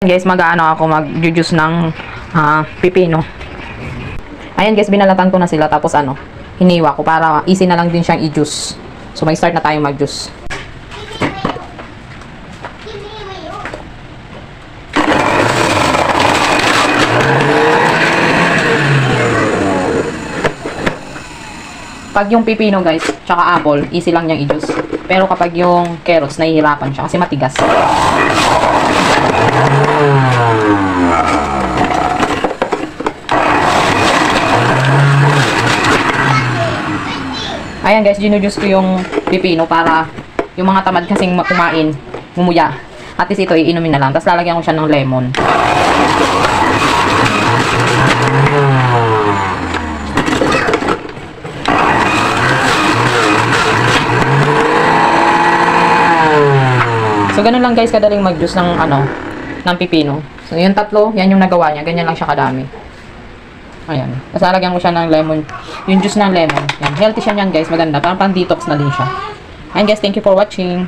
Guys, mag-ano ako mag-juice ng pipino. Ayan guys, binalatan ko na sila tapos hiniwa ko para easy na lang din siyang i-juice. So may start na tayo mag-juice. Pag yung pipino guys, tsaka apple, easy lang niyang i-juice. Pero kapag yung carrots, nahihirapan siya kasi matigas. Ayan guys, ginujuice ko yung pipino para yung mga tamad kasing kumain, mumuya. At least ito, iinumin na lang. Tapos lalagyan ko siya ng lemon. So, ganun lang guys, kadaling mag-juice ng ng pipino. So, yung tatlo, yan yung nagawa niya. Ganyan lang siya kadami. Ayan. Tapos lalagyan ko siya ng lemon. Yung juice ng lemon. Yan. Healthy siya niyan guys. Maganda. Parang pang-detox na din siya. Ayan guys, thank you for watching.